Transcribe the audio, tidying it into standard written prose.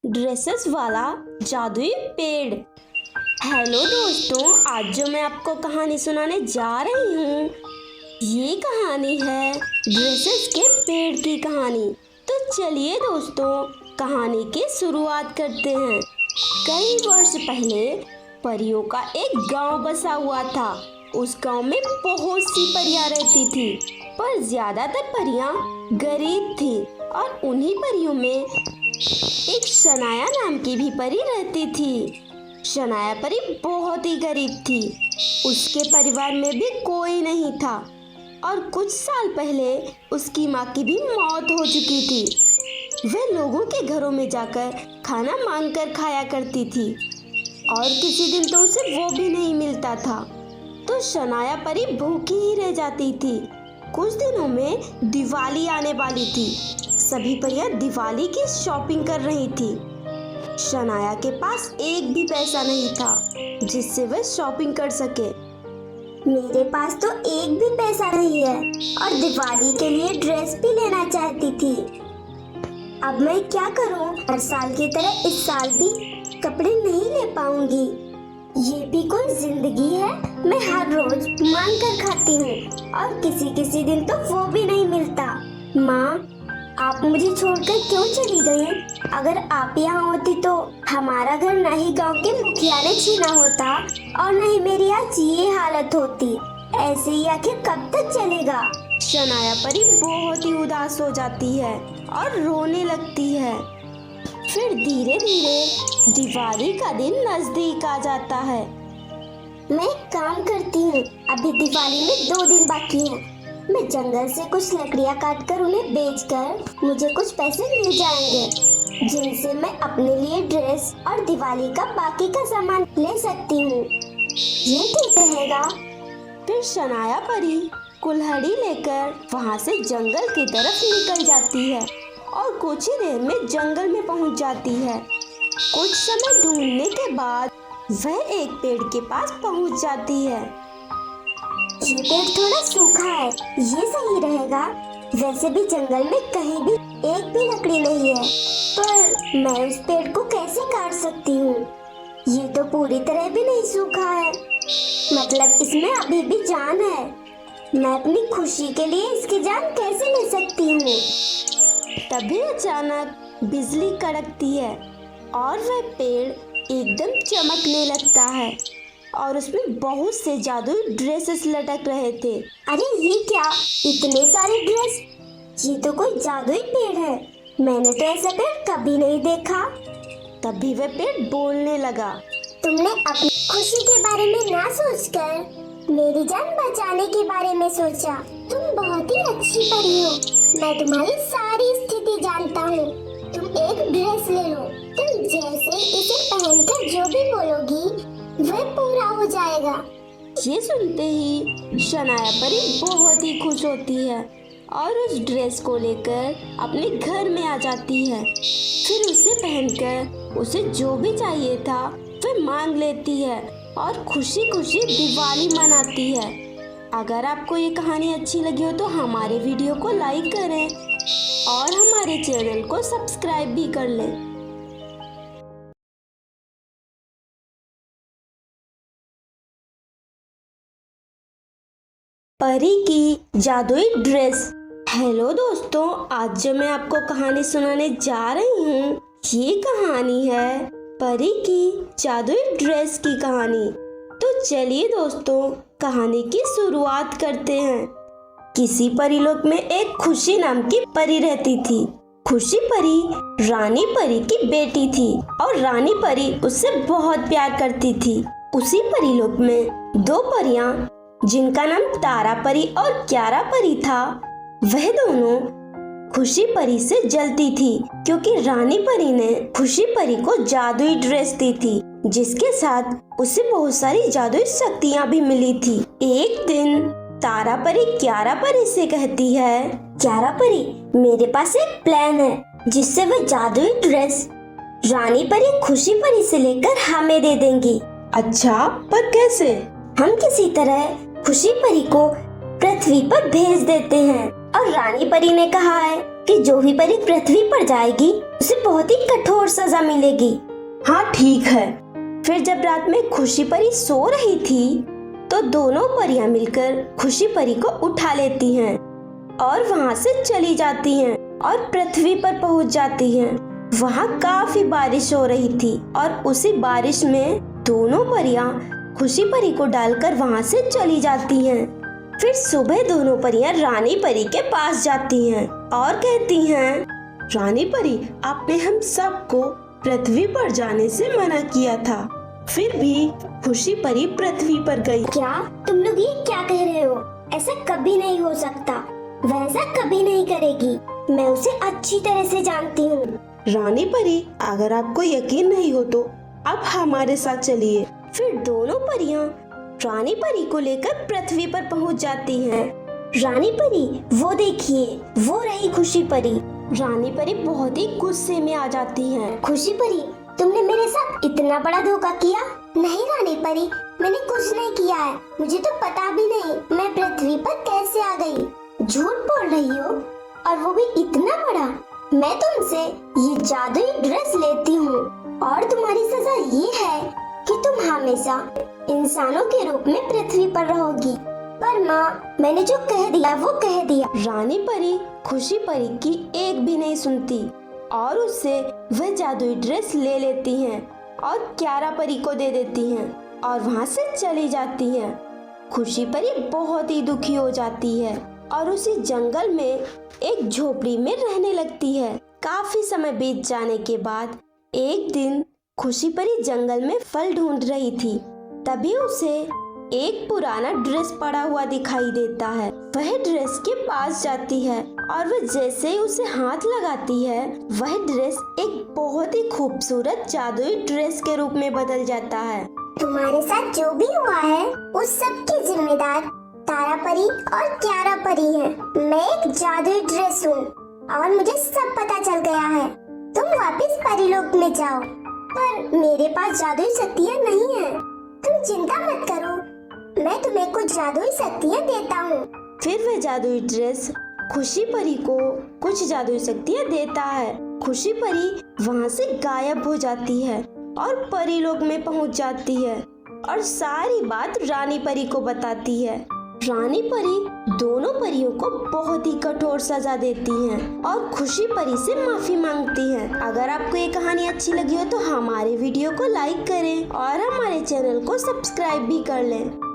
Dresses वाला जादुई पेड़। हेलो दोस्तों, आज जो मैं आपको कहानी सुनाने जा रही हूँ, ये कहानी है ड्रेसेस के पेड़ की कहानी। तो चलिए दोस्तों, कहानी की शुरुआत करते हैं। कई वर्ष पहले परियों का एक गांव बसा हुआ था। उस गांव में बहुत सी परियां रहती थी, पर ज्यादातर परियां गरीब थी और उन्हीं परियों में एक शनाया नाम की भी परी रहती थी। शनाया परी बहुत ही गरीब थी। उसके परिवार में भी कोई नहीं था और कुछ साल पहले उसकी माँ की भी मौत हो चुकी थी। वह लोगों के घरों में जाकर खाना मांगकर खाया करती थी और किसी दिन तो उसे वो भी नहीं मिलता था, तो शनाया परी भूखी ही रह जाती थी। कुछ दिनों में दिवाली आने वाली थी। सभी परियां दिवाली की शॉपिंग कर रही थी। शनाया के पास एक भी पैसा नहीं था जिससे वह शॉपिंग कर सके। मेरे पास तो एक भी पैसा नहीं है और दिवाली के लिए ड्रेस भी लेना चाहती थी। अब मैं क्या करूं? हर साल की तरह इस साल भी कपड़े नहीं ले पाऊंगी। ये भी कोई जिंदगी है? मैं हर रोज मांग कर खाती हूँ और किसी दिन तो वो भी नहीं मिलता। माँ, आप मुझे छोड़कर क्यों चली गई? अगर आप यहाँ होती तो हमारा घर न ही गांव के मुखिया ने छीना होता और न ही मेरी आज ये हालत होती। ऐसे ही आखिर कब तक चलेगा? शनाया परी बहुत ही उदास हो जाती है और रोने लगती है। फिर धीरे धीरे दिवाली का दिन नजदीक आ जाता है। मैं एक काम करती हूँ, अभी दिवाली में 2 दिन बाकी हैं। मैं जंगल से कुछ लकड़ियाँ काटकर उन्हें बेचकर मुझे कुछ पैसे मिल जाएंगे, जिनसे मैं अपने लिए ड्रेस और दिवाली का बाकी का सामान ले सकती हूँ। ये ठीक रहेगा। फिर शनाया परी कुल्हाड़ी लेकर वहाँ से जंगल की तरफ निकल जाती है और कुछ ही देर में जंगल में पहुँच जाती है। कुछ समय ढूंढने के बाद वह एक पेड़ के पास पहुँच जाती है। ये पेड़ थोड़ा सूखा है, ये सही रहेगा। वैसे भी जंगल में कहीं भी एक भी लकड़ी नहीं है, पर मैं उस पेड़ को कैसे काट सकती हूँ? ये तो पूरी तरह भी नहीं सूखा है, मतलब इसमें अभी भी जान है। मैं अपनी खुशी के लिए इसकी जान कैसे ले सकती हूँ? तभी अचानक बिजली कड़कती है और वह पेड़ एकदम चमकने लगता है और उसमें बहुत से जादुई ड्रेसेस लटक रहे थे। अरे ये क्या, इतने सारे ड्रेस! ये तो कोई जादुई पेड़ है। मैंने तो ऐसा पेड़ कभी नहीं देखा। तभी वह पेड़ बोलने लगा। तुमने अपनी खुशी के बारे में ना सोचकर मेरी जान बचाने के बारे में सोचा। तुम बहुत ही अच्छी परी हो। मैं तुम्हारी सारी स्थिति जानता हूँ। तुम एक ड्रेस ले लो। तुम जैसे इसे पहनकर जो भी बोलोगी वह पूरा हो जाएगा। ये सुनते ही शनाया परी बहुत ही खुश होती है और उस ड्रेस को लेकर अपने घर में आ जाती है। फिर उसे पहनकर उसे जो भी चाहिए था वह मांग लेती है और खुशी खुशी दिवाली मनाती है। अगर आपको ये कहानी अच्छी लगी हो तो हमारे वीडियो को लाइक करें और हमारे चैनल को सब्सक्राइब भी कर लें। परी की जादुई ड्रेस। हेलो दोस्तों, आज जो मैं आपको कहानी सुनाने जा रही हूँ, ये कहानी है परी की जादुई ड्रेस की कहानी। तो चलिए दोस्तों, कहानी की शुरुआत करते हैं। किसी परीलोक में एक खुशी नाम की परी रहती थी। खुशी परी रानी परी की बेटी थी और रानी परी उससे बहुत प्यार करती थी। उसी परीलोक में 2 परियां, जिनका नाम तारा परी और क्यारा परी था, वह दोनों खुशी परी से जलती थी क्योंकि रानी परी ने खुशी परी को जादुई ड्रेस दी थी, जिसके साथ उसे बहुत सारी जादुई शक्तियाँ भी मिली थी। एक दिन तारा परी क्यारा परी से कहती है, क्यारा परी, मेरे पास एक प्लान है जिससे वह जादुई ड्रेस रानी परी खुशी परी से लेकर हमें दे देंगी। अच्छा, पर कैसे? हम किसी तरह खुशी परी को पृथ्वी पर भेज देते हैं। और रानी परी ने कहा है कि जो भी परी पृथ्वी पर जाएगी उसे बहुत ही कठोर सजा मिलेगी। हाँ ठीक है। फिर जब रात में खुशी परी सो रही थी तो दोनों परियां मिलकर खुशी परी को उठा लेती हैं और वहां से चली जाती हैं और पृथ्वी पर पहुंच जाती हैं। वहां काफी बारिश हो रही थी और उसी बारिश में दोनों परियां खुशी परी को डालकर वहां से चली जाती हैं। फिर सुबह दोनों परियां रानी परी के पास जाती हैं और कहती हैं, रानी परी, आपने हम सबको पृथ्वी पर जाने से मना किया था, फिर भी खुशी परी पृथ्वी पर गई। क्या तुम लोग ये क्या कह रहे हो? ऐसा कभी नहीं हो सकता, वैसा कभी नहीं करेगी। मैं उसे अच्छी तरह से जानती हूँ। रानी परी, अगर आपको यकीन नहीं हो तो आप हमारे साथ चलिए। फिर दोनों परियां रानी परी को लेकर पृथ्वी पर पहुंच जाती हैं। रानी परी, वो देखिए, वो रही खुशी परी। रानी परी बहुत ही गुस्से में आ जाती हैं। खुशी परी, तुमने मेरे साथ इतना बड़ा धोखा किया? नहीं रानी परी, मैंने कुछ नहीं किया है। मुझे तो पता भी नहीं मैं पृथ्वी पर कैसे आ गई। झूठ बोल रही हो, और वो भी इतना बड़ा। मैं तुमसे ये जादुई ड्रेस लेती हूँ और तुम्हारी सजा ये है कि तुम हमेशा इंसानों के रूप में पृथ्वी पर रहोगी। पर माँ, मैंने जो कह दिया वो कह दिया। रानी परी खुशी परी की एक भी नहीं सुनती और उससे वह जादुई ड्रेस ले लेती हैं और क्यारा परी को दे देती हैं और वहां से चली जाती हैं। खुशी परी बहुत ही दुखी हो जाती है और उसी जंगल में एक झोपड़ी में रहने लगती है। काफी समय बीत जाने के बाद एक दिन खुशी परी जंगल में फल ढूंढ रही थी, तभी उसे एक पुराना ड्रेस पड़ा हुआ दिखाई देता है। वह ड्रेस के पास जाती है और वह जैसे ही उसे हाथ लगाती है, वह ड्रेस एक बहुत ही खूबसूरत जादुई ड्रेस के रूप में बदल जाता है। तुम्हारे साथ जो भी हुआ है उस सब की जिम्मेदार तारा परी और क्यारा परी है। मैं एक जादुई ड्रेस हूँ और मुझे सब पता चल गया है। तुम वापस परीलोक में जाओ, पर मेरे पास जादुई शक्तियाँ नहीं है। तुम चिंता मत करो, मैं तुम्हें कुछ जादुई शक्तियाँ देता हूँ। फिर वह जादुई ड्रेस खुशी परी को कुछ जादुई शक्तियाँ देता है। खुशी परी वहाँ से गायब हो जाती है और परीलोक में पहुँच जाती है और सारी बात रानी परी को बताती है। रानी परी दोनों परियों को बहुत ही कठोर सजा देती हैं और खुशी परी से माफी मांगती हैं। अगर आपको ये कहानी अच्छी लगी हो तो हमारे वीडियो को लाइक करें और हमारे चैनल को सब्सक्राइब भी कर लें।